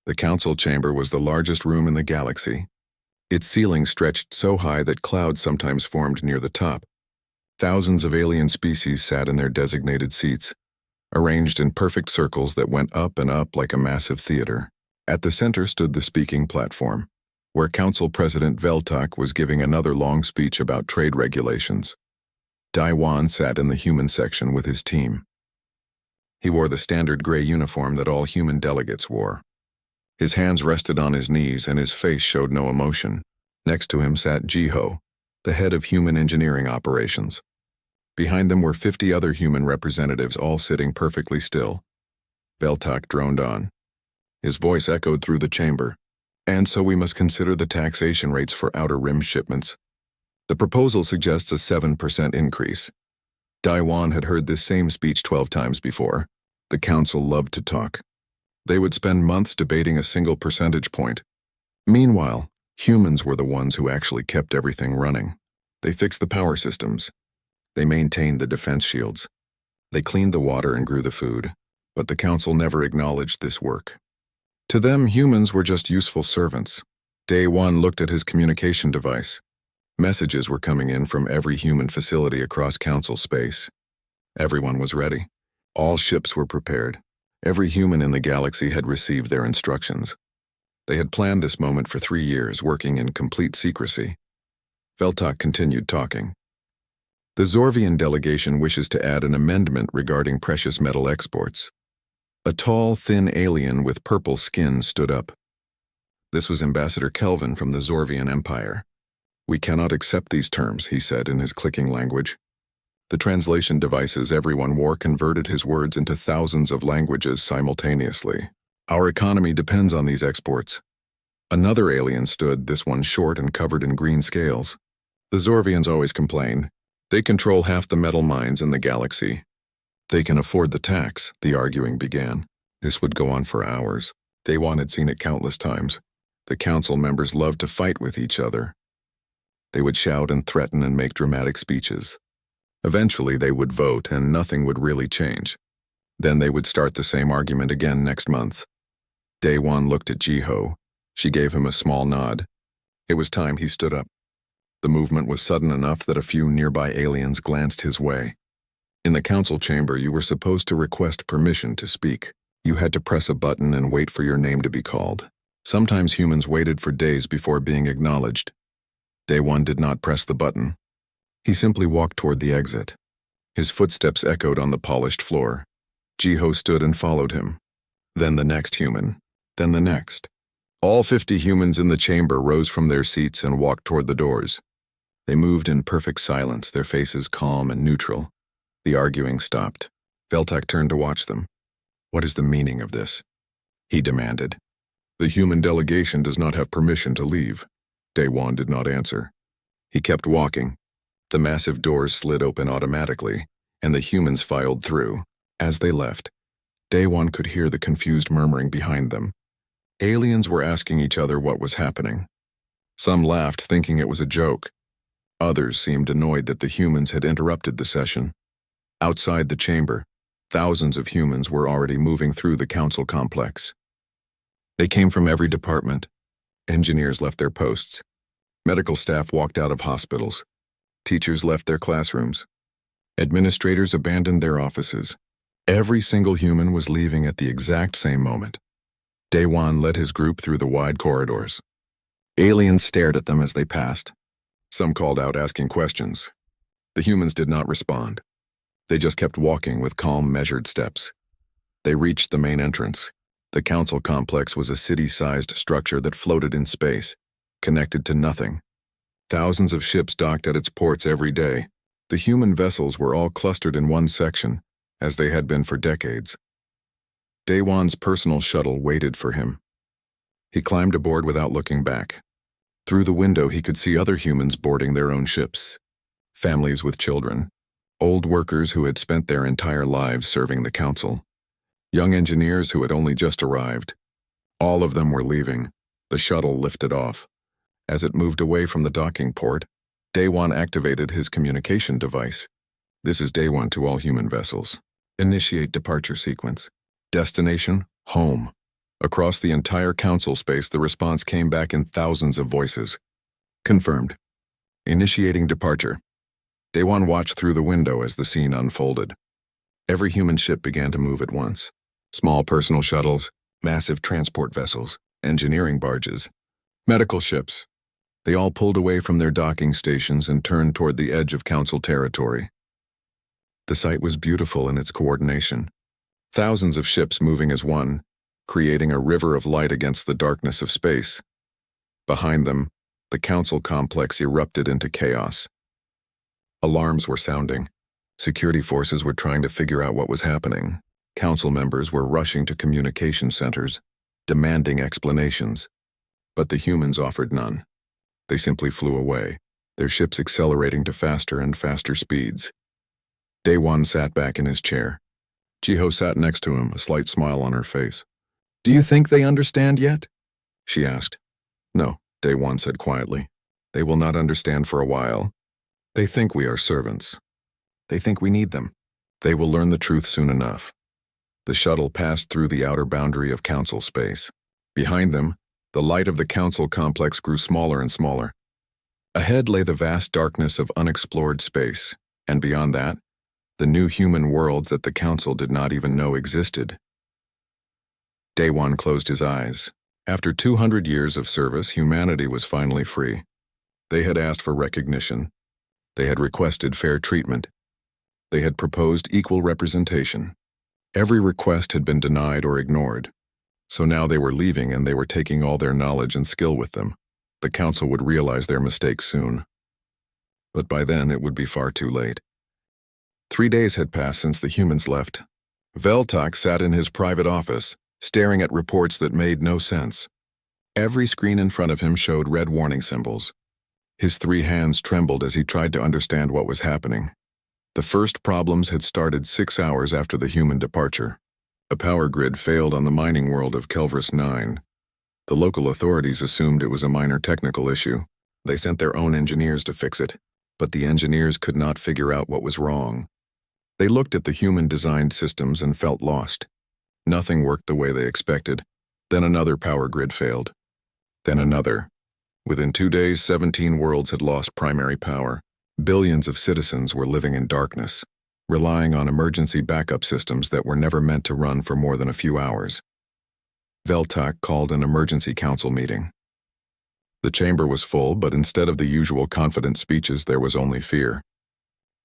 The council chamber was the largest room in the galaxy. Its ceiling stretched so high that clouds sometimes formed near the top. Thousands of alien species sat in their designated seats, arranged in perfect circles that went up and up like a massive theater. At the center stood the speaking platform, where Council President Veltok was giving another long speech about trade regulations. Daiwan sat in the human section with his team. He wore the standard gray uniform that all human delegates wore. His hands rested on his knees and his face showed no emotion. Next to him sat Jiho, the head of human engineering operations. Behind them were 50 other human representatives, all sitting perfectly still. Veltok droned on. His voice echoed through the chamber. And so we must consider the taxation rates for Outer Rim shipments. The proposal suggests a 7% increase. Daiwan had heard this same speech 12 times before. The council loved to talk. They would spend months debating a single percentage point. Meanwhile, humans were the ones who actually kept everything running. They fixed the power systems. They maintained the defense shields. They cleaned the water and grew the food. But the council never acknowledged this work. To them, humans were just useful servants. Daiwan looked at his communication device. Messages were coming in from every human facility across council space. Everyone was ready. All ships were prepared. Every human in the galaxy had received their instructions. They had planned this moment for 3 years, working in complete secrecy. Veltok continued talking. The Zorvian delegation wishes to add an amendment regarding precious metal exports. A tall, thin alien with purple skin stood up. This was Ambassador Kelvin from the Zorvian Empire. "We cannot accept these terms," he said in his clicking language. The translation devices everyone wore converted his words into thousands of languages simultaneously. "Our economy depends on these exports." Another alien stood, this one short and covered in green scales. "The Zorvians always complain. They control half the metal mines in the galaxy. They can afford the tax," the arguing began. This would go on for hours. Daiwan had seen it countless times. The council members loved to fight with each other. They would shout and threaten and make dramatic speeches. Eventually they would vote and nothing would really change. Then they would start the same argument again next month. Daiwan looked at Jiho. She gave him a small nod. It was time he stood up. The movement was sudden enough that a few nearby aliens glanced his way. In the council chamber, you were supposed to request permission to speak. You had to press a button and wait for your name to be called. Sometimes humans waited for days before being acknowledged. Daiwan did not press the button. He simply walked toward the exit. His footsteps echoed on the polished floor. Jiho stood and followed him. Then the next human. Then the next. All 50 humans in the chamber rose from their seats and walked toward the doors. They moved in perfect silence, their faces calm and neutral. The arguing stopped. Veltok turned to watch them. "What is the meaning of this?" he demanded. "The human delegation does not have permission to leave." Daiwan did not answer. He kept walking. The massive doors slid open automatically, and the humans filed through. As they left, Daiwan could hear the confused murmuring behind them. Aliens were asking each other what was happening. Some laughed, thinking it was a joke. Others seemed annoyed that the humans had interrupted the session. Outside the chamber, thousands of humans were already moving through the council complex. They came from every department. Engineers left their posts. Medical staff walked out of hospitals. Teachers left their classrooms. Administrators abandoned their offices. Every single human was leaving at the exact same moment. Daiwan led his group through the wide corridors. Aliens stared at them as they passed. Some called out asking questions. The humans did not respond. They just kept walking with calm, measured steps. They reached the main entrance. The council complex was a city-sized structure that floated in space, connected to nothing. Thousands of ships docked at its ports every day. The human vessels were all clustered in one section, as they had been for decades. Daiwan's personal shuttle waited for him. He climbed aboard without looking back. Through the window he could see other humans boarding their own ships. Families with children. Old workers who had spent their entire lives serving the council. Young engineers who had only just arrived. All of them were leaving. The shuttle lifted off. As it moved away from the docking port, Daiwan activated his communication device. "This is Daiwan to all human vessels. Initiate departure sequence. Destination, home. Across the entire council space, the response came back in thousands of voices. Confirmed. Initiating departure. Daewon watched through the window as the scene unfolded. Every human ship began to move at once. Small personal shuttles, massive transport vessels, engineering barges, medical ships. They all pulled away from their docking stations and turned toward the edge of council territory. The sight was beautiful in its coordination. Thousands of ships moving as one, creating a river of light against the darkness of space. Behind them, the council complex erupted into chaos. Alarms were sounding. Security forces were trying to figure out what was happening. Council members were rushing to communication centers, demanding explanations. But the humans offered none. They simply flew away, their ships accelerating to faster and faster speeds. Daewon sat back in his chair. Jiho sat next to him, a slight smile on her face. "Do you think they understand yet?" she asked. "No," Daewon said quietly. "They will not understand for a while. They think we are servants. They think we need them. They will learn the truth soon enough." The shuttle passed through the outer boundary of council space. Behind them, the light of the council complex grew smaller and smaller. Ahead lay the vast darkness of unexplored space, and beyond that, the new human worlds that the council did not even know existed. Daewon closed his eyes. After 200 years of service, humanity was finally free. They had asked for recognition. They had requested fair treatment. They had proposed equal representation. Every request had been denied or ignored. So now they were leaving, and they were taking all their knowledge and skill with them. The council would realize their mistake soon. But by then it would be far too late. 3 days had passed since the humans left. Veltok sat in his private office, staring at reports that made no sense. Every screen in front of him showed red warning symbols. His 3 hands trembled as he tried to understand what was happening. The first problems had started 6 hours after the human departure. A power grid failed on the mining world of Kelvris 9. The local authorities assumed it was a minor technical issue. They sent their own engineers to fix it, but the engineers could not figure out what was wrong. They looked at the human-designed systems and felt lost. Nothing worked the way they expected. Then another power grid failed. Then another. Within 2 days, 17 worlds had lost primary power. Billions of citizens were living in darkness, relying on emergency backup systems that were never meant to run for more than a few hours. Veltok called an emergency council meeting. The chamber was full, but instead of the usual confident speeches, there was only fear.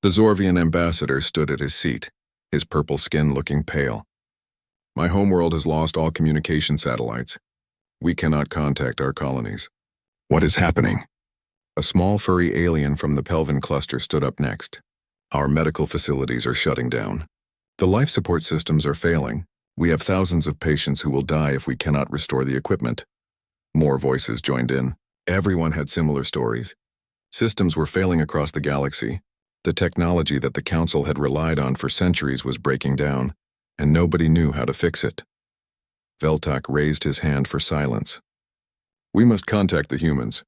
The Zorvian ambassador stood at his seat, his purple skin looking pale. "My homeworld has lost all communication satellites. We cannot contact our colonies." "What is happening?" A small furry alien from the Pelvin cluster stood up next. "Our medical facilities are shutting down. The life support systems are failing. We have thousands of patients who will die if we cannot restore the equipment." More voices joined in. Everyone had similar stories. Systems were failing across the galaxy. The technology that the Council had relied on for centuries was breaking down, and nobody knew how to fix it. Veltok raised his hand for silence. "We must contact the humans.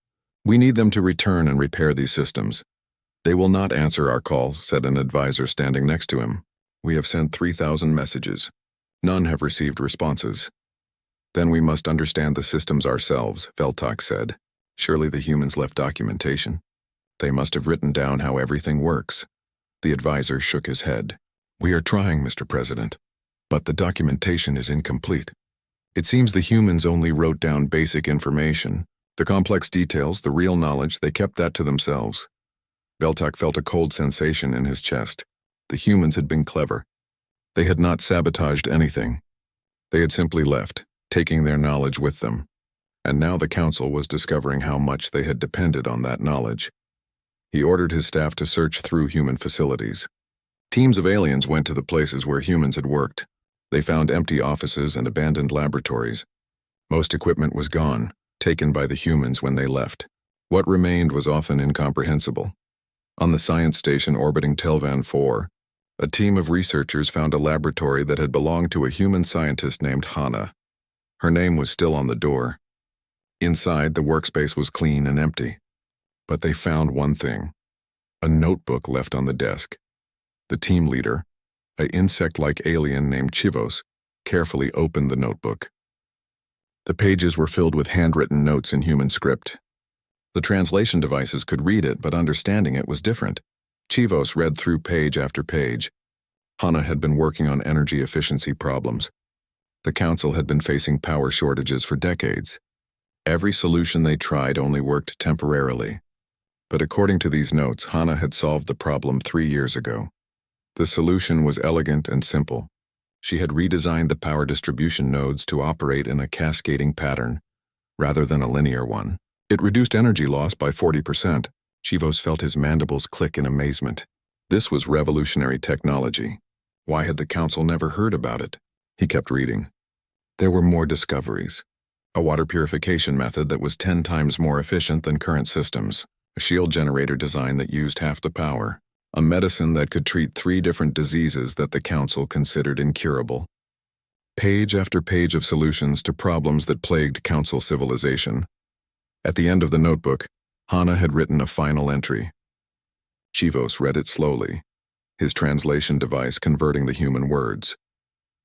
We need them to return and repair these systems." "They will not answer our calls," said an advisor standing next to him. "We have sent 3,000 messages. None have received responses." "Then we must understand the systems ourselves," Veltok said. "Surely the humans left documentation. They must have written down how everything works." The advisor shook his head. "We are trying, Mr. President, but the documentation is incomplete. It seems the humans only wrote down basic information. The complex details, the real knowledge, they kept that to themselves." Veltok felt a cold sensation in his chest. The humans had been clever. They had not sabotaged anything. They had simply left, taking their knowledge with them. And now the Council was discovering how much they had depended on that knowledge. He ordered his staff to search through human facilities. Teams of aliens went to the places where humans had worked. They found empty offices and abandoned laboratories. Most equipment was gone, taken by the humans when they left. What remained was often incomprehensible. On the science station orbiting Telvan 4, a team of researchers found a laboratory that had belonged to a human scientist named Hana. Her name was still on the door. Inside, the workspace was clean and empty. But they found one thing: a notebook left on the desk. The team leader, an insect-like alien named Chivos, carefully opened the notebook. The pages were filled with handwritten notes in human script. The translation devices could read it, but understanding it was different. Chivos read through page after page. Hana had been working on energy efficiency problems. The council had been facing power shortages for decades. Every solution they tried only worked temporarily. But according to these notes, Hana had solved the problem 3 years ago. The solution was elegant and simple. She had redesigned the power distribution nodes to operate in a cascading pattern, rather than a linear one. It reduced energy loss by 40%. Chivos felt his mandibles click in amazement. This was revolutionary technology. Why had the council never heard about it? He kept reading. There were more discoveries. A water purification method that was 10 times more efficient than current systems. A shield generator design that used half the power. A medicine that could treat 3 different diseases that the council considered incurable. Page after page of solutions to problems that plagued council civilization. At the end of the notebook, Hana had written a final entry. Chivos read it slowly, his translation device converting the human words.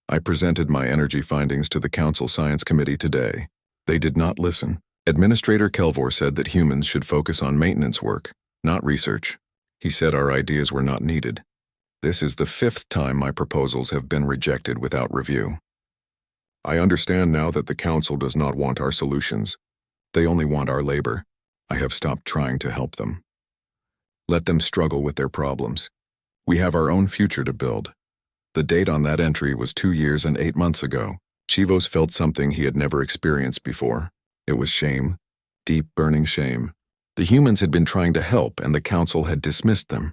I presented my energy findings to the Council Science Committee today. They did not listen. Administrator Kelvor said that humans should focus on maintenance work, not research. He said our ideas were not needed. This is the 5th time my proposals have been rejected without review. I understand now that the Council does not want our solutions. They only want our labor. I have stopped trying to help them. Let them struggle with their problems. We have our own future to build. The date on that entry was 2 years and 8 months ago. Chivos felt something he had never experienced before. It was shame, deep, burning shame. The humans had been trying to help, and the council had dismissed them.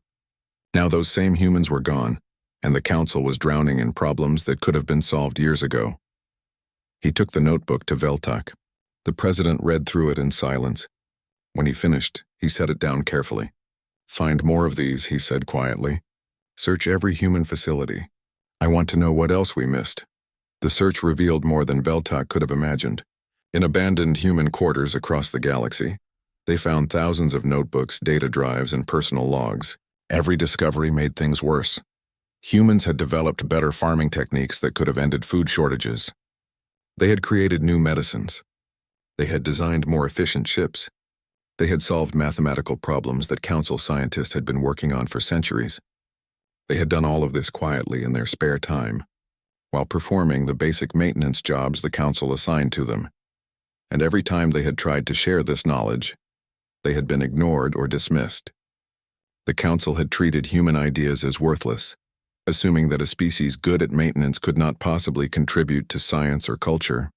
Now those same humans were gone, and the council was drowning in problems that could have been solved years ago. He took the notebook to Veltak. The president read through it in silence. When he finished, he set it down carefully. Find more of these, he said quietly. Search every human facility. I want to know what else we missed. The search revealed more than Veltak could have imagined. In abandoned human quarters across the galaxy, they found thousands of notebooks, data drives, and personal logs. Every discovery made things worse. Humans had developed better farming techniques that could have ended food shortages. They had created new medicines. They had designed more efficient ships. They had solved mathematical problems that council scientists had been working on for centuries. They had done all of this quietly in their spare time, while performing the basic maintenance jobs the council assigned to them. And every time they had tried to share this knowledge, they had been ignored or dismissed. The council had treated human ideas as worthless, assuming that a species good at maintenance could not possibly contribute to science or culture.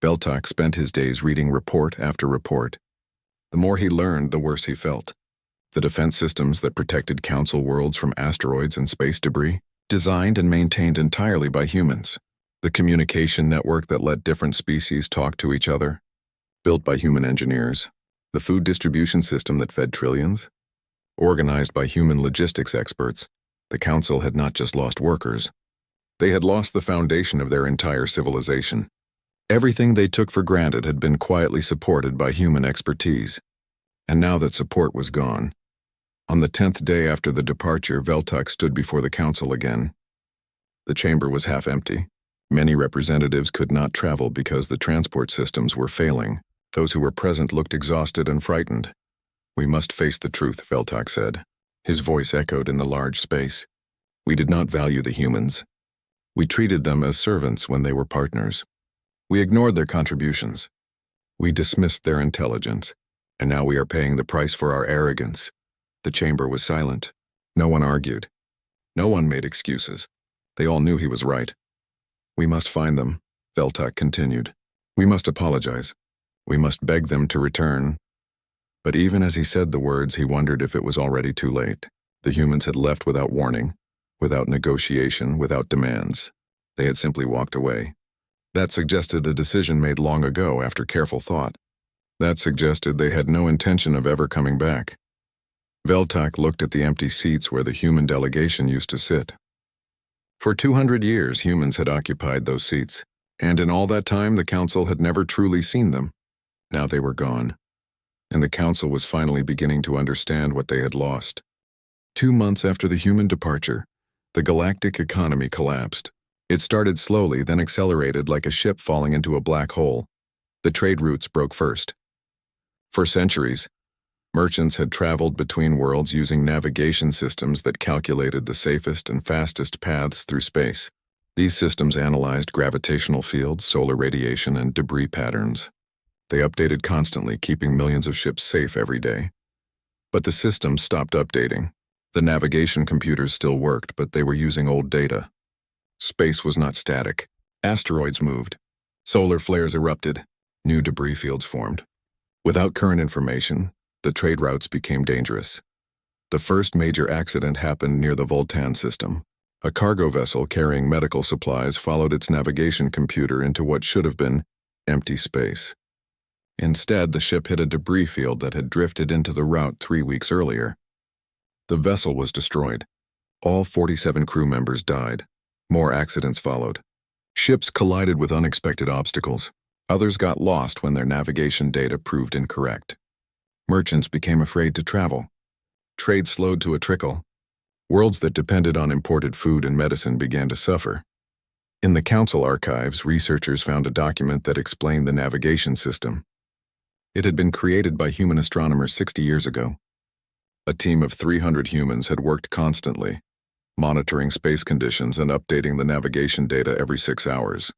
Veltak spent his days reading report after report. The more he learned, the worse he felt. The defense systems that protected council worlds from asteroids and space debris, designed and maintained entirely by humans. The communication network that let different species talk to each other, built by human engineers. The food distribution system that fed trillions, organized by human logistics experts. The council had not just lost workers. They had lost the foundation of their entire civilization. Everything they took for granted had been quietly supported by human expertise. And now that support was gone. On the 10th day after the departure, Veltak stood before the council again. The chamber was half empty. Many representatives could not travel because the transport systems were failing. Those who were present looked exhausted and frightened. We must face the truth, Veltak said. His voice echoed in the large space. We did not value the humans. We treated them as servants when they were partners. We ignored their contributions. We dismissed their intelligence, and now we are paying the price for our arrogance. The chamber was silent. No one argued. No one made excuses. They all knew he was right. We must find them, Veltak continued. We must apologize. We must beg them to return. But even as he said the words, he wondered if it was already too late. The humans had left without warning, without negotiation, without demands. They had simply walked away. That suggested a decision made long ago after careful thought. That suggested they had no intention of ever coming back. Veltak looked at the empty seats where the human delegation used to sit. For 200 years, humans had occupied those seats, and in all that time, the council had never truly seen them. Now they were gone, and the council was finally beginning to understand what they had lost. 2 months after the human departure, the galactic economy collapsed. It started slowly, then accelerated like a ship falling into a black hole. The trade routes broke first. For centuries, merchants had traveled between worlds using navigation systems that calculated the safest and fastest paths through space. These systems analyzed gravitational fields, solar radiation, and debris patterns. They updated constantly, keeping millions of ships safe every day. But the systems stopped updating. The navigation computers still worked, but they were using old data. Space was not static. Asteroids moved. Solar flares erupted. New debris fields formed. Without current information, the trade routes became dangerous. The first major accident happened near the Voltan system. A cargo vessel carrying medical supplies followed its navigation computer into what should have been empty space. Instead, the ship hit a debris field that had drifted into the route 3 weeks earlier. The vessel was destroyed. All 47 crew members died. More accidents followed. Ships collided with unexpected obstacles. Others got lost when their navigation data proved incorrect. Merchants became afraid to travel. Trade slowed to a trickle. Worlds that depended on imported food and medicine began to suffer. In the Council archives, researchers found a document that explained the navigation system. It had been created by human astronomers 60 years ago. A team of 300 humans had worked constantly, monitoring space conditions and updating the navigation data every 6 hours.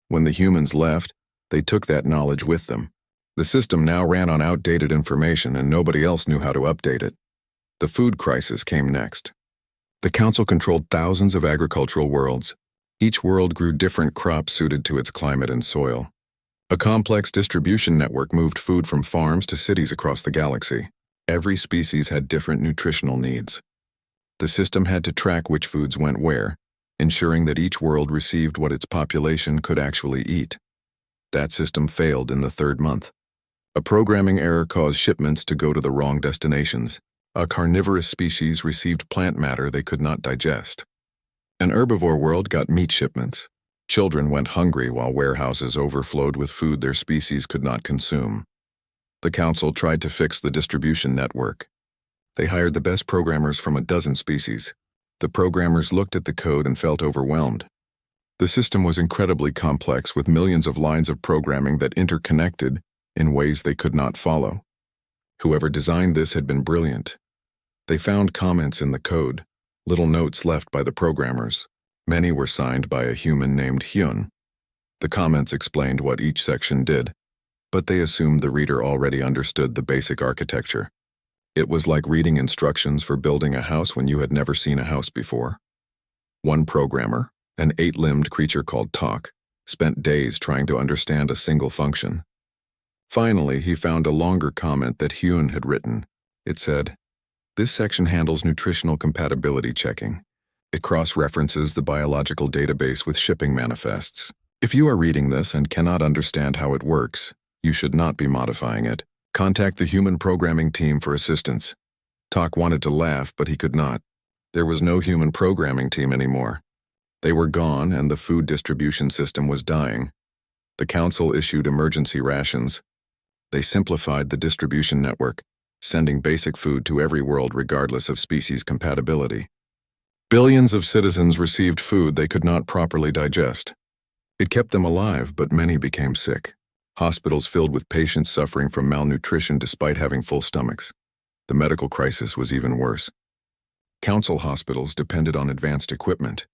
When the humans left, they took that knowledge with them. The system now ran on outdated information and nobody else knew how to update it. The food crisis came next. The Council controlled thousands of agricultural worlds. Each world grew different crops suited to its climate and soil. A complex distribution network moved food from farms to cities across the galaxy. Every species had different nutritional needs. The system had to track which foods went where, ensuring that each world received what its population could actually eat. That system failed in the 3rd month. A programming error caused shipments to go to the wrong destinations. A carnivorous species received plant matter they could not digest. An herbivore world got meat shipments. Children went hungry while warehouses overflowed with food their species could not consume. The Council tried to fix the distribution network. They hired the best programmers from a dozen species. The programmers looked at the code and felt overwhelmed. The system was incredibly complex with millions of lines of programming that interconnected in ways they could not follow. Whoever designed this had been brilliant. They found comments in the code, little notes left by the programmers. Many were signed by a human named Hyun. The comments explained what each section did, but they assumed the reader already understood the basic architecture. It was like reading instructions for building a house when you had never seen a house before. One programmer, an 8-limbed creature called Talk, spent days trying to understand a single function. Finally, he found a longer comment that Hyun had written. It said, "This section handles nutritional compatibility checking. It cross-references the biological database with shipping manifests. If you are reading this and cannot understand how it works, you should not be modifying it. Contact the human programming team for assistance." Talk wanted to laugh, but he could not. There was no human programming team anymore. They were gone and the food distribution system was dying. The Council issued emergency rations. They simplified the distribution network, sending basic food to every world regardless of species compatibility. Billions of citizens received food they could not properly digest. It kept them alive, but many became sick. Hospitals filled with patients suffering from malnutrition despite having full stomachs. The medical crisis was even worse. Council hospitals depended on advanced equipment.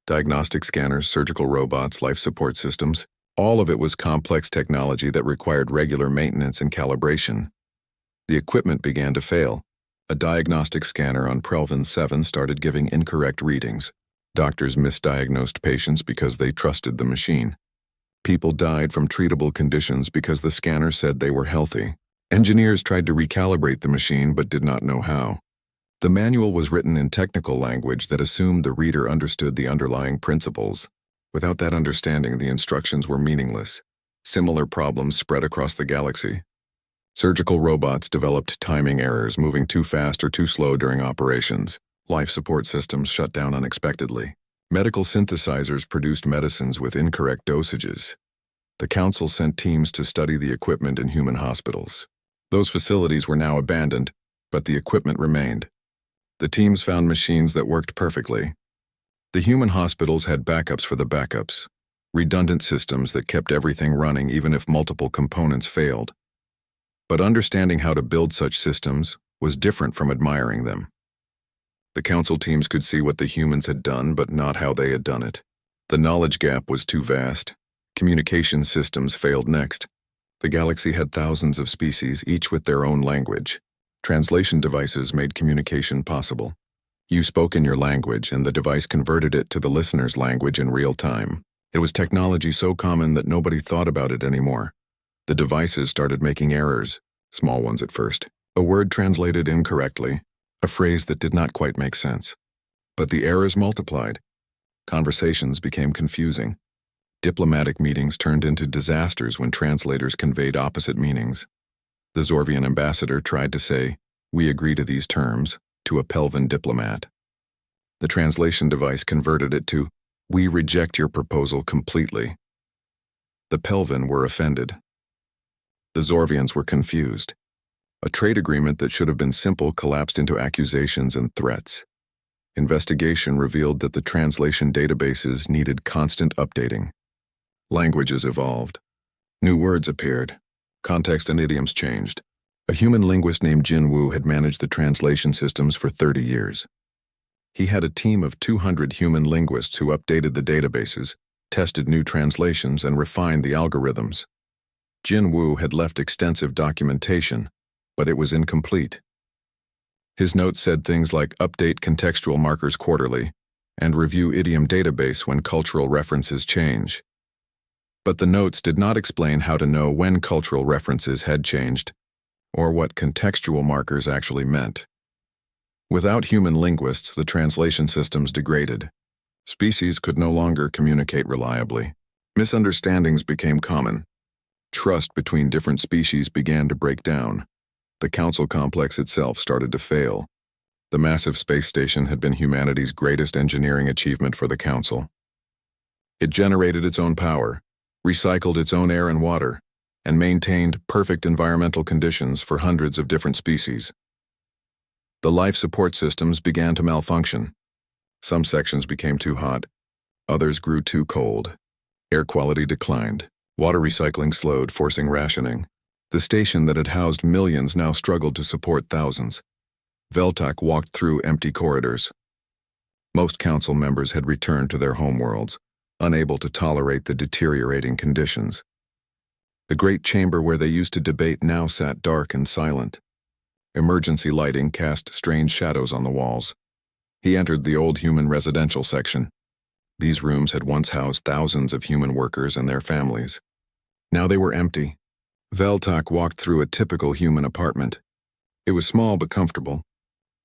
Diagnostic scanners, surgical robots, life support systems. All of it was complex technology that required regular maintenance and calibration. The equipment began to fail. A diagnostic scanner on Prelvin 7 started giving incorrect readings. Doctors misdiagnosed patients because they trusted the machine. People died from treatable conditions because the scanner said they were healthy. Engineers tried to recalibrate the machine but did not know how. The manual was written in technical language that assumed the reader understood the underlying principles. Without that understanding, the instructions were meaningless. Similar problems spread across the galaxy. Surgical robots developed timing errors, moving too fast or too slow during operations. Life support systems shut down unexpectedly. Medical synthesizers produced medicines with incorrect dosages. The Council sent teams to study the equipment in human hospitals. Those facilities were now abandoned, but the equipment remained. The teams found machines that worked perfectly. The human hospitals had backups for the backups, redundant systems that kept everything running even if multiple components failed. But understanding how to build such systems was different from admiring them. The council teams could see what the humans had done, but not how they had done it. The knowledge gap was too vast. Communication systems failed next. The galaxy had thousands of species, each with their own language. Translation devices made communication possible. You spoke in your language, and the device converted it to the listener's language in real time. It was technology so common that nobody thought about it anymore. The devices started making errors, small ones at first. A word translated incorrectly, a phrase that did not quite make sense. But the errors multiplied. Conversations became confusing. Diplomatic meetings turned into disasters when translators conveyed opposite meanings. The Zorvian ambassador tried to say, "We agree to these terms," to a Pelvan diplomat. The translation device converted it to, "We reject your proposal completely." The Pelvan were offended. The Zorvians were confused. A trade agreement that should have been simple collapsed into accusations and threats. Investigation revealed that the translation databases needed constant updating. Languages evolved. New words appeared. Context and idioms changed. A human linguist named Jin Wu had managed the translation systems for 30 years. He had a team of 200 human linguists who updated the databases, tested new translations, and refined the algorithms. Jin Wu had left extensive documentation, but it was incomplete. His notes said things like update contextual markers quarterly and review idiom database when cultural references change. But the notes did not explain how to know when cultural references had changed, or what contextual markers actually meant. Without human linguists, the translation systems degraded. Species could no longer communicate reliably. Misunderstandings became common. Trust between different species began to break down. The council complex itself started to fail. The massive space station had been humanity's greatest engineering achievement for the council. It generated its own power, recycled its own air and water, and maintained perfect environmental conditions for hundreds of different species. The life support systems began to malfunction. Some sections became too hot. Others grew too cold. Air quality declined. Water recycling slowed, forcing rationing. The station that had housed millions now struggled to support thousands. Veltak walked through empty corridors. Most council members had returned to their homeworlds, unable to tolerate the deteriorating conditions. The great chamber where they used to debate now sat dark and silent. Emergency lighting cast strange shadows on the walls. He entered the old human residential section. These rooms had once housed thousands of human workers and their families. Now they were empty. Veltak walked through a typical human apartment. It was small but comfortable.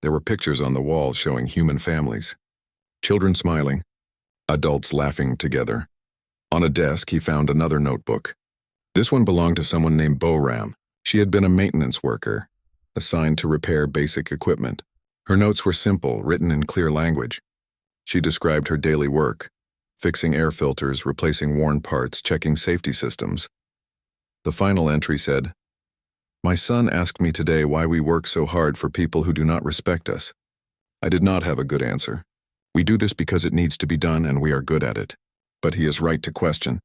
There were pictures on the walls showing human families. Children smiling, adults laughing together. On a desk, he found another notebook. This one belonged to someone named Boram. She had been a maintenance worker, assigned to repair basic equipment. Her notes were simple, written in clear language. She described her daily work, fixing air filters, replacing worn parts, checking safety systems. The final entry said, "My son asked me today why we work so hard for people who do not respect us. I did not have a good answer. We do this because it needs to be done and we are good at it. But he is right to question.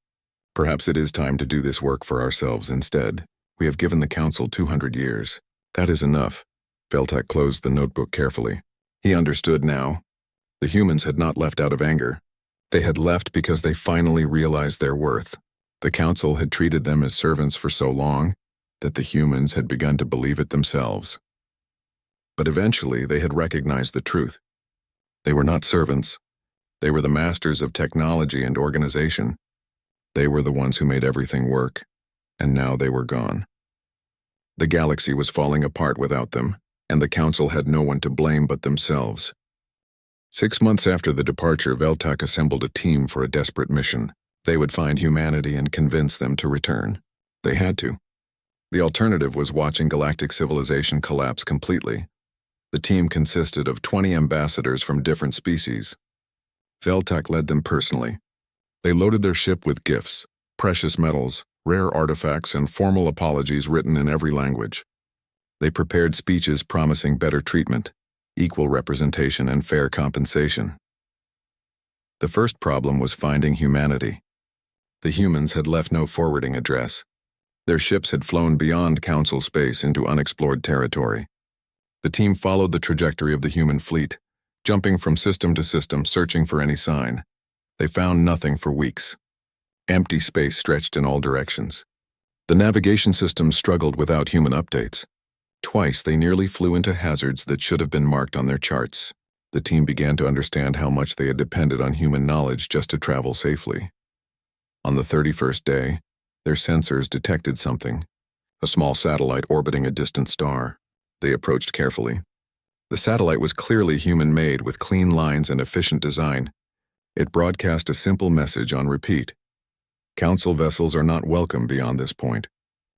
Perhaps it is time to do this work for ourselves instead. We have given the council 200 years. That is enough." Veltak closed the notebook carefully. He understood now. The humans had not left out of anger. They had left because they finally realized their worth. The council had treated them as servants for so long that the humans had begun to believe it themselves. But eventually they had recognized the truth. They were not servants. They were the masters of technology and organization. They were the ones who made everything work, and now they were gone. The galaxy was falling apart without them, and the council had no one to blame but themselves. 6 months after the departure, Veltak assembled a team for a desperate mission. They would find humanity and convince them to return. They had to. The alternative was watching galactic civilization collapse completely. The team consisted of 20 ambassadors from different species. Veltak led them personally. They loaded their ship with gifts, precious metals, rare artifacts, and formal apologies written in every language. They prepared speeches promising better treatment, equal representation, and fair compensation. The first problem was finding humanity. The humans had left no forwarding address. Their ships had flown beyond Council space into unexplored territory. The team followed the trajectory of the human fleet, jumping from system to system, searching for any sign. They found nothing for weeks. Empty space stretched in all directions. The navigation systems struggled without human updates. Twice they nearly flew into hazards that should have been marked on their charts. The team began to understand how much they had depended on human knowledge just to travel safely. On the 31st day, their sensors detected something, a small satellite orbiting a distant star. They approached carefully. The satellite was clearly human-made with clean lines and efficient design. It broadcast a simple message on repeat. Council vessels are not welcome beyond this point.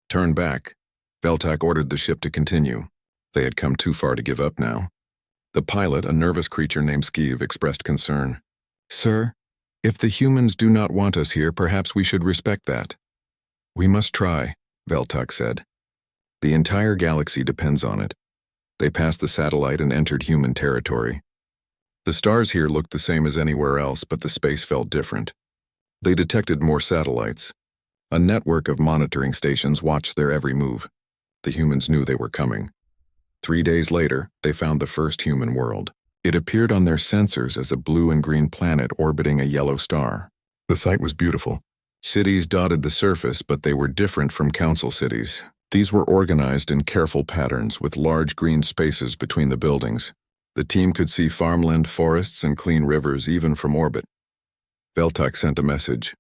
Turn back. Veltak ordered the ship to continue. They had come too far to give up now. The pilot, a nervous creature named Skiv, expressed concern. "Sir, if the humans do not want us here, perhaps we should respect that." "We must try," Veltak said. "The entire galaxy depends on it." They passed the satellite and entered human territory. The stars here looked the same as anywhere else, but the space felt different. They detected more satellites. A network of monitoring stations watched their every move. The humans knew they were coming. 3 days later, they found the first human world. It appeared on their sensors as a blue and green planet orbiting a yellow star. The site was beautiful. Cities dotted the surface, but they were different from Council cities. These were organized in careful patterns with large green spaces between the buildings. The team could see farmland, forests, and clean rivers even from orbit. Veltak sent a message.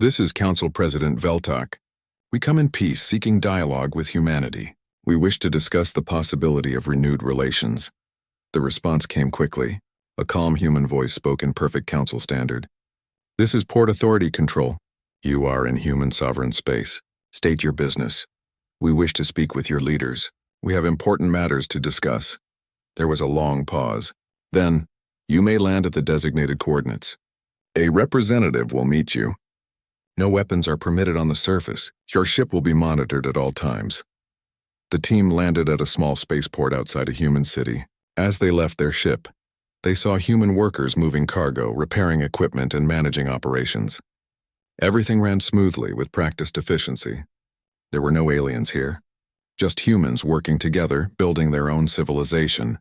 "This is Council President Veltak. We come in peace, seeking dialogue with humanity. We wish to discuss the possibility of renewed relations." The response came quickly. A calm human voice spoke in perfect Council standard. "This is Port Authority Control. You are in human sovereign space. State your business. We wish to speak with your leaders. We have important matters to discuss." There was a long pause. Then, "You may land at the designated coordinates. A representative will meet you. No weapons are permitted on the surface. Your ship will be monitored at all times." The team landed at a small spaceport outside a human city. As they left their ship, they saw human workers moving cargo, repairing equipment, and managing operations. Everything ran smoothly with practiced efficiency. There were no aliens here. Just humans working together, building their own civilization.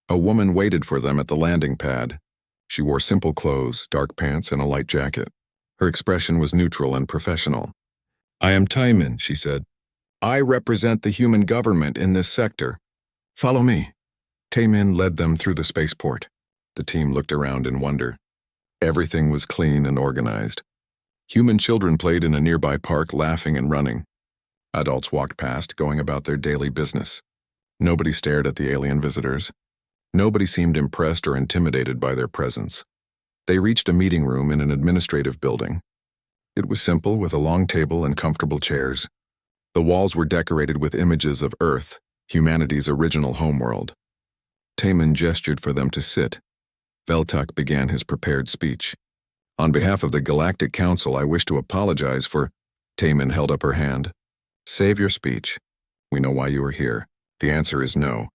A woman waited for them at the landing pad. She wore simple clothes, dark pants, and a light jacket. Her expression was neutral and professional. "I am Taimin," she said. "I represent the human government in this sector. Follow me." Taimin led them through the spaceport. The team looked around in wonder. Everything was clean and organized. Human children played in a nearby park, laughing and running. Adults walked past, going about their daily business. Nobody stared at the alien visitors. Nobody seemed impressed or intimidated by their presence. They reached a meeting room in an administrative building. It was simple, with a long table and comfortable chairs. The walls were decorated with images of Earth, humanity's original homeworld. Taimin gestured for them to sit. Veltak began his prepared speech. "On behalf of the Galactic Council, I wish to apologize for—" Taimin held up her hand. "Save your speech. We know why you are here. The answer is no."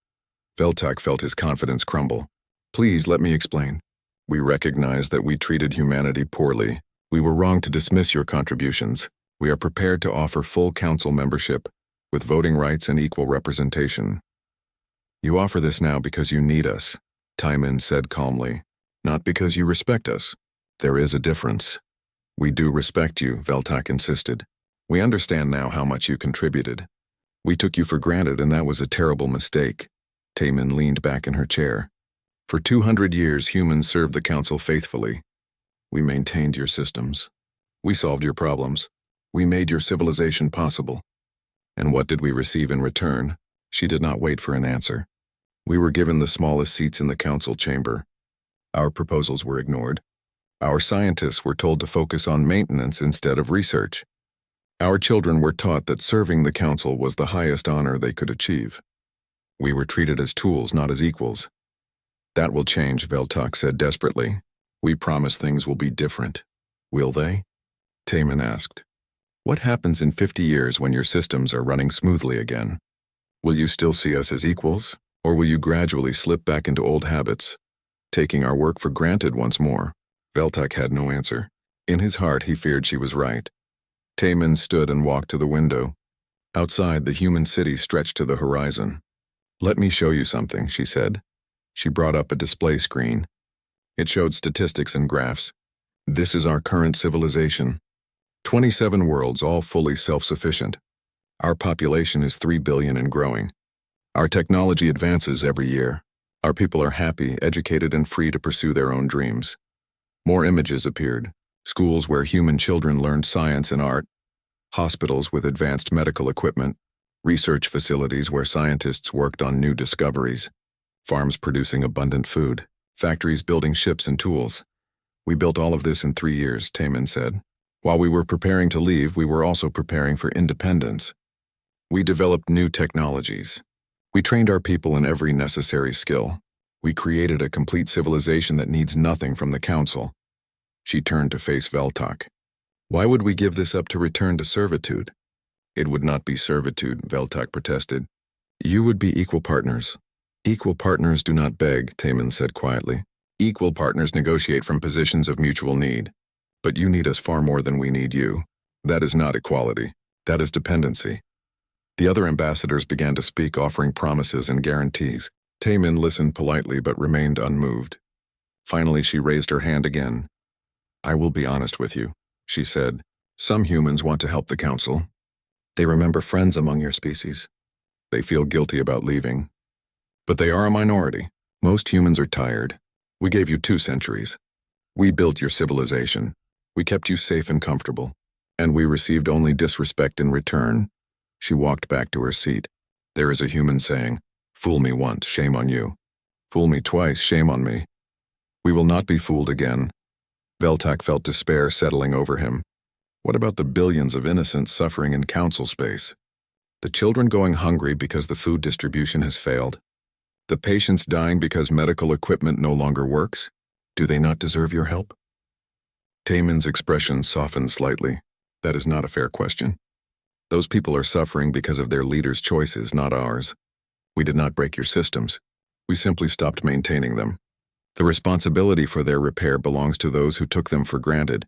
Veltak felt his confidence crumble. "Please let me explain. We recognize that we treated humanity poorly. We were wrong to dismiss your contributions. We are prepared to offer full council membership, with voting rights and equal representation. You offer this now because you need us," Taimin said calmly, "not because you respect us. There is a difference." "We do respect you," Veltak insisted. "We understand now how much you contributed. We took you for granted, and that was a terrible mistake." Taimin leaned back in her chair. "For 200 years, humans served the Council faithfully. We maintained your systems. We solved your problems. We made your civilization possible. And what did we receive in return?" She did not wait for an answer. "We were given the smallest seats in the Council chamber. Our proposals were ignored. Our scientists were told to focus on maintenance instead of research. Our children were taught that serving the Council was the highest honor they could achieve. We were treated as tools, not as equals." "That will change," Veltak said desperately. "We promise things will be different." "Will they?" Taimin asked. "What happens in 50 years when your systems are running smoothly again? Will you still see us as equals, or will you gradually slip back into old habits, taking our work for granted once more?" Veltak had no answer. In his heart, he feared she was right. Taemin stood and walked to the window. Outside, the human city stretched to the horizon. "Let me show you something," she said. She brought up a display screen. It showed statistics and graphs. "This is our current civilization. 27 worlds, all fully self-sufficient. Our population is 3 billion and growing. Our technology advances every year. Our people are happy, educated, and free to pursue their own dreams." More images appeared. Schools where human children learned science and art. Hospitals with advanced medical equipment. Research facilities where scientists worked on new discoveries. Farms producing abundant food. Factories building ships and tools. "We built all of this in 3 years, Taemin said. While we were preparing to leave, we were also preparing for independence. We developed new technologies. We trained our people in every necessary skill. We created a complete civilization that needs nothing from the Council." She turned to face Veltak. "Why would we give this up to return to servitude?" "It would not be servitude," Veltak protested. "You would be equal partners." "Equal partners do not beg," Taemin said quietly. "Equal partners negotiate from positions of mutual need. But you need us far more than we need you. That is not equality. That is dependency." The other ambassadors began to speak, offering promises and guarantees. Taemin listened politely but remained unmoved. Finally, she raised her hand again. "I will be honest with you," she said. "Some humans want to help the Council. They remember friends among your species. They feel guilty about leaving. But they are a minority. Most humans are tired. We gave you 2 centuries. We built your civilization. We kept you safe and comfortable. And we received only disrespect in return." She walked back to her seat. "There is a human saying, 'Fool me once, shame on you. Fool me twice, shame on me.' We will not be fooled again." Veltak felt despair settling over him. What about the billions of innocents suffering in Council space? The children going hungry because the food distribution has failed? The patients dying because medical equipment no longer works? Do they not deserve your help? Taemin's expression softened slightly. "That is not a fair question. Those people are suffering because of their leaders' choices, not ours. We did not break your systems. We simply stopped maintaining them. The responsibility for their repair belongs to those who took them for granted.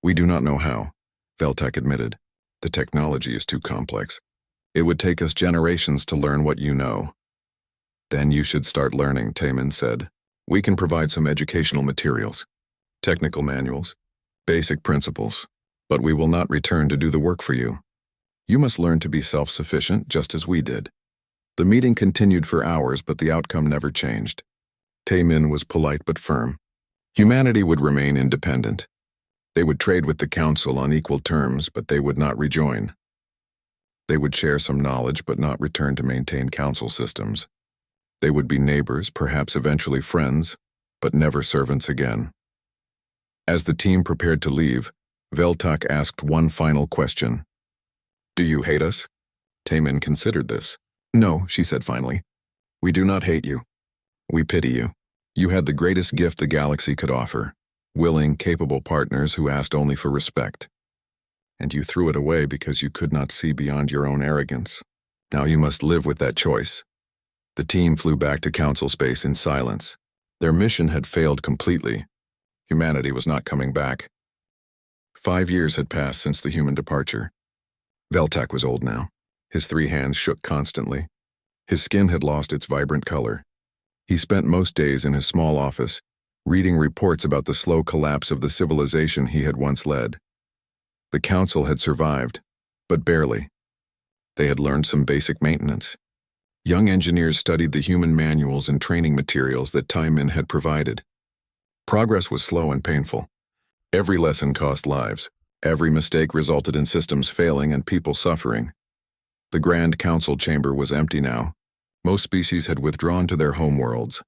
We do not know how," Veltak admitted. "The technology is too complex. It would take us generations to learn what you know." "Then you should start learning," Taemin said. "We can provide some educational materials, technical manuals, basic principles, but we will not return to do the work for you. You must learn to be self-sufficient just as we did." The meeting continued for hours, but the outcome never changed. Taemin was polite but firm. Humanity would remain independent. They would trade with the Council on equal terms, but they would not rejoin. They would share some knowledge but not return to maintain Council systems. They would be neighbors, perhaps eventually friends, but never servants again. As the team prepared to leave, Veltak asked one final question. "Do you hate us?" Taemin considered this. "No," she said finally. "We do not hate you. We pity you. You had the greatest gift the galaxy could offer, willing, capable partners who asked only for respect. And you threw it away because you could not see beyond your own arrogance. Now you must live with that choice." The team flew back to Council space in silence. Their mission had failed completely. Humanity was not coming back. 5 years had passed since the human departure. Veltak was old now. His 3 hands shook constantly. His skin had lost its vibrant color. He spent most days in his small office, reading reports about the slow collapse of the civilization he had once led. The Council had survived, but barely. They had learned some basic maintenance. Young engineers studied the human manuals and training materials that Taemin had provided. Progress was slow and painful. Every lesson cost lives. Every mistake resulted in systems failing and people suffering. The Grand Council chamber was empty now. Most species had withdrawn to their homeworlds,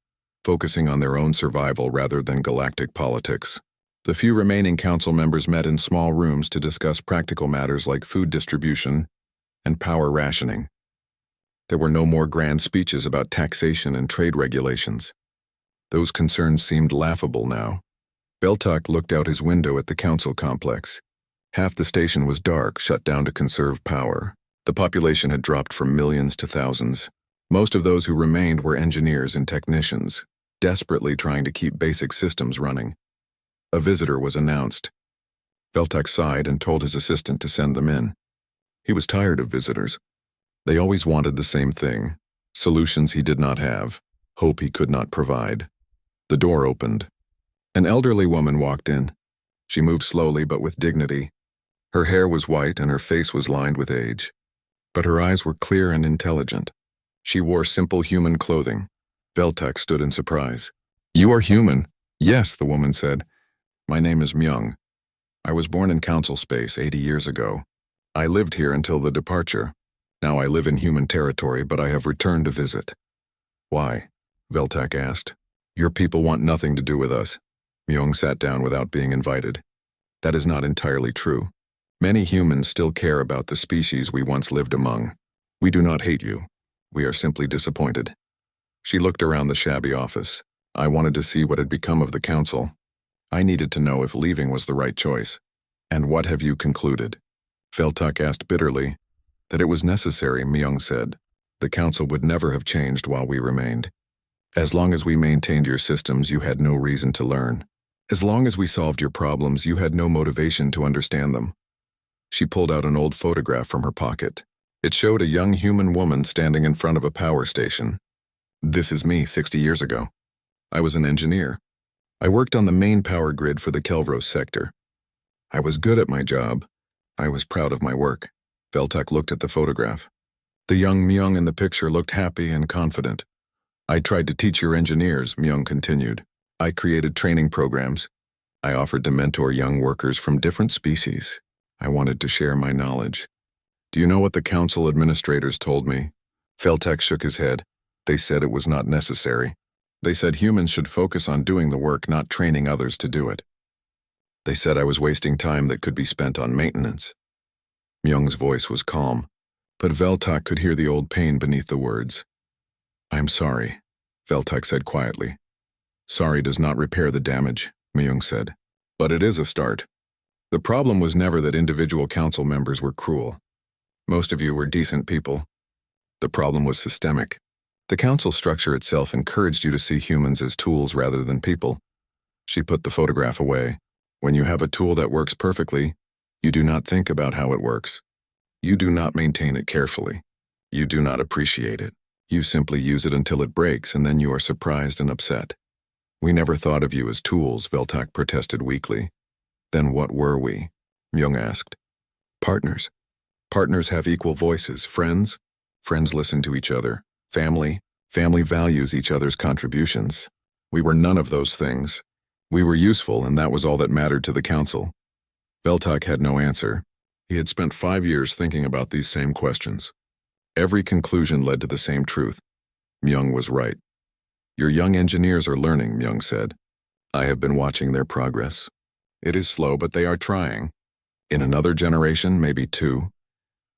focusing on their own survival rather than galactic politics. The few remaining council members met in small rooms to discuss practical matters like food distribution and power rationing. There were no more grand speeches about taxation and trade regulations. Those concerns seemed laughable now. Veltak looked out his window at the council complex. Half the station was dark, shut down to conserve power. The population had dropped from millions to thousands. Most of those who remained were engineers and technicians, desperately trying to keep basic systems running. A visitor was announced. Veltek sighed and told his assistant to send them in. He was tired of visitors. They always wanted the same thing, solutions he did not have, hope he could not provide. The door opened. An elderly woman walked in. She moved slowly but with dignity. Her hair was white and her face was lined with age. But her eyes were clear and intelligent. She wore simple human clothing. Veltek stood in surprise. "You are human." "Yes," the woman said. "My name is Myung. I was born in council space 80 years ago. I lived here until the departure. Now I live in human territory, but I have returned to visit." "Why?" Veltek asked. "Your people want nothing to do with us." Myung sat down without being invited. "That is not entirely true. Many humans still care about the species we once lived among. We do not hate you. We are simply disappointed." She looked around the shabby office. "I wanted to see what had become of the council. I needed to know if leaving was the right choice." "And what have you concluded?" Veltek asked bitterly. "That it was necessary," Myung said. "The council would never have changed while we remained. As long as we maintained your systems, you had no reason to learn. As long as we solved your problems, you had no motivation to understand them." She pulled out an old photograph from her pocket. It showed a young human woman standing in front of a power station. "This is me 60 years ago. I was an engineer. I worked on the main power grid for the Kelvros sector. I was good at my job. I was proud of my work." Veltek looked at the photograph. The young Myung in the picture looked happy and confident. "I tried to teach your engineers," Myung continued. "I created training programs. I offered to mentor young workers from different species. I wanted to share my knowledge. Do you know what the council administrators told me?" Veltek shook his head. "They said it was not necessary. They said humans should focus on doing the work, not training others to do it. They said I was wasting time that could be spent on maintenance." Myung's voice was calm, but Veltek could hear the old pain beneath the words. "I'm sorry," Veltek said quietly. "Sorry does not repair the damage," Myung said. "But it is a start. The problem was never that individual council members were cruel. Most of you were decent people. The problem was systemic. The council structure itself encouraged you to see humans as tools rather than people." She put the photograph away. "When you have a tool that works perfectly, you do not think about how it works. You do not maintain it carefully. You do not appreciate it. You simply use it until it breaks, and then you are surprised and upset. We never thought of you as tools," Veltek protested weakly. "Then what were we?" Myung asked. "Partners. Partners have equal voices. Friends. Friends listen to each other. Family. Family values each other's contributions. We were none of those things. We were useful, and that was all that mattered to the council." Veltek had no answer. He had spent 5 years thinking about these same questions. Every conclusion led to the same truth. Myung was right. "Your young engineers are learning," Myung said. "I have been watching their progress. It is slow, but they are trying. In another generation, maybe 2,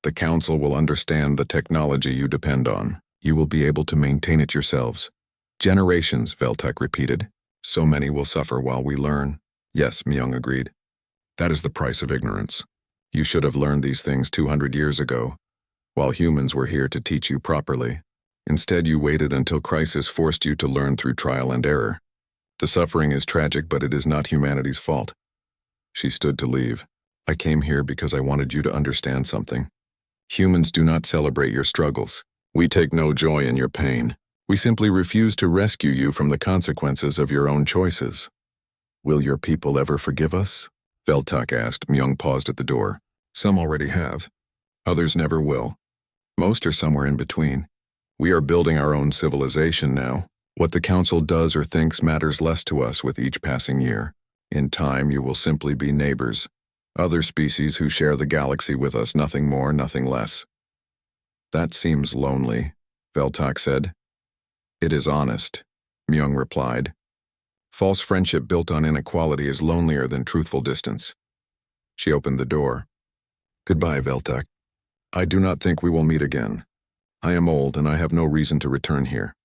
the council will understand the technology you depend on. You will be able to maintain it yourselves." "Generations," Veltek repeated. "So many will suffer while we learn." "Yes," Myung agreed. "That is the price of ignorance. You should have learned these things 200 years ago, while humans were here to teach you properly. Instead, you waited until crisis forced you to learn through trial and error. The suffering is tragic, but it is not humanity's fault." She stood to leave. "I came here because I wanted you to understand something. Humans do not celebrate your struggles. We take no joy in your pain. We simply refuse to rescue you from the consequences of your own choices." "Will your people ever forgive us?" Veltek asked. Myung paused at the door. "Some already have. Others never will. Most are somewhere in between. We are building our own civilization now. What the council does or thinks matters less to us with each passing year. In time, you will simply be neighbors. Other species who share the galaxy with us, nothing more, nothing less." "That seems lonely," Veltek said. "It is honest," Myung replied. "False friendship built on inequality is lonelier than truthful distance." She opened the door. "Goodbye, Veltek. I do not think we will meet again. I am old and I have no reason to return here."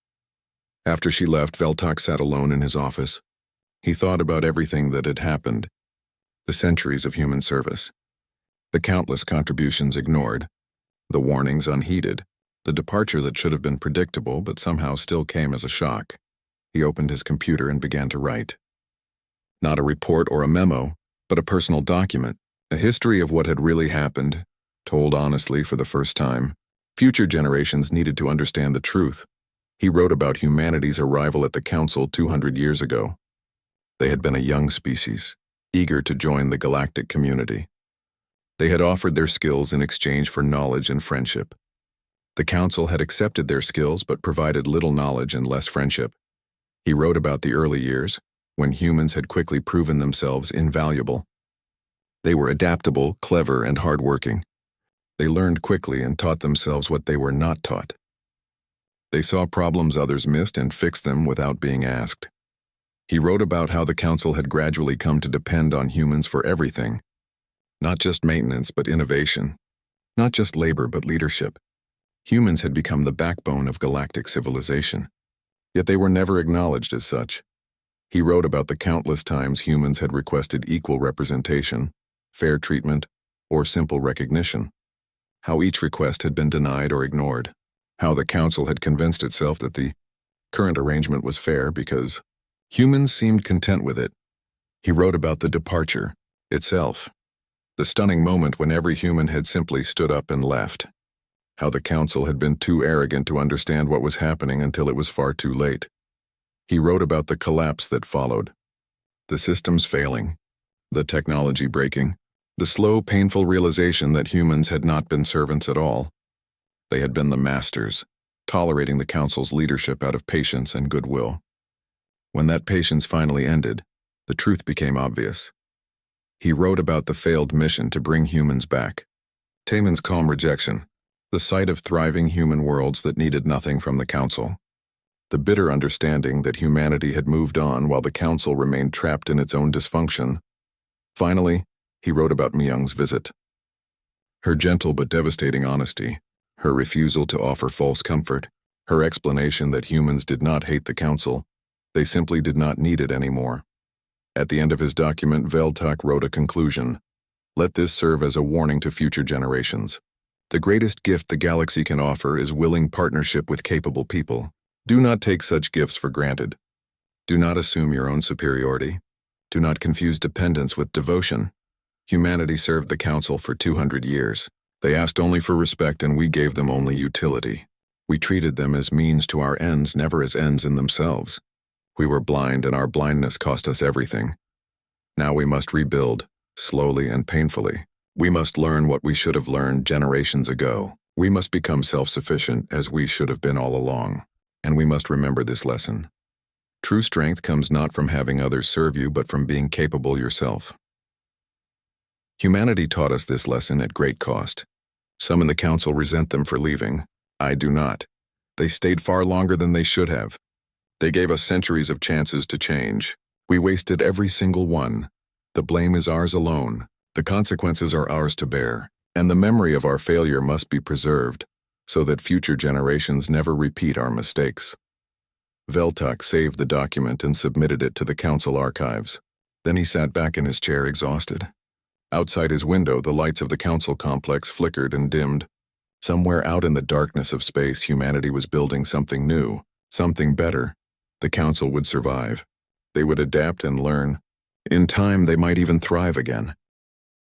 After she left, Veltek sat alone in his office. He thought about everything that had happened. The centuries of human service. The countless contributions ignored. The warnings unheeded. The departure that should have been predictable but somehow still came as a shock. He opened his computer and began to write. Not a report or a memo, but a personal document, a history of what had really happened, told honestly for the first time. Future generations needed to understand the truth. He wrote about humanity's arrival at the Council 200 years ago. They had been a young species, eager to join the galactic community. They had offered their skills in exchange for knowledge and friendship. The Council had accepted their skills but provided little knowledge and less friendship. He wrote about the early years, when humans had quickly proven themselves invaluable. They were adaptable, clever, and hardworking. They learned quickly and taught themselves what they were not taught. They saw problems others missed and fixed them without being asked. He wrote about how the Council had gradually come to depend on humans for everything. Not just maintenance, but innovation. Not just labor, but leadership. Humans had become the backbone of galactic civilization. Yet they were never acknowledged as such. He wrote about the countless times humans had requested equal representation, fair treatment, or simple recognition. How each request had been denied or ignored. How the Council had convinced itself that the current arrangement was fair because humans seemed content with it. He wrote about the departure itself, the stunning moment when every human had simply stood up and left. How the Council had been too arrogant to understand what was happening until it was far too late. He wrote about the collapse that followed. The systems failing, the technology breaking, the slow, painful realization that humans had not been servants at all. They had been the masters, tolerating the Council's leadership out of patience and goodwill. When that patience finally ended, the truth became obvious. He wrote about the failed mission to bring humans back. Taman's calm rejection, the sight of thriving human worlds that needed nothing from the Council. The bitter understanding that humanity had moved on while the Council remained trapped in its own dysfunction. Finally, he wrote about Myung's visit. Her gentle but devastating honesty, her refusal to offer false comfort, her explanation that humans did not hate the Council, they simply did not need it anymore. At the end of his document, Veltak wrote a conclusion. Let this serve as a warning to future generations. The greatest gift the galaxy can offer is willing partnership with capable people. Do not take such gifts for granted. Do not assume your own superiority. Do not confuse dependence with devotion. Humanity served the Council for 200 years. They asked only for respect and we gave them only utility. We treated them as means to our ends, never as ends in themselves. We were blind and our blindness cost us everything. Now we must rebuild, slowly and painfully. We must learn what we should have learned generations ago. We must become self-sufficient as we should have been all along. And we must remember this lesson. True strength comes not from having others serve you, but from being capable yourself. Humanity taught us this lesson at great cost. Some in the Council resent them for leaving. I do not. They stayed far longer than they should have. They gave us centuries of chances to change. We wasted every single one. The blame is ours alone. The consequences are ours to bear. And the memory of our failure must be preserved, so that future generations never repeat our mistakes. Veltak saved the document and submitted it to the Council archives. Then he sat back in his chair exhausted. Outside his window, the lights of the Council complex flickered and dimmed. Somewhere out in the darkness of space, humanity was building something new, something better. The Council would survive. They would adapt and learn. In time, they might even thrive again.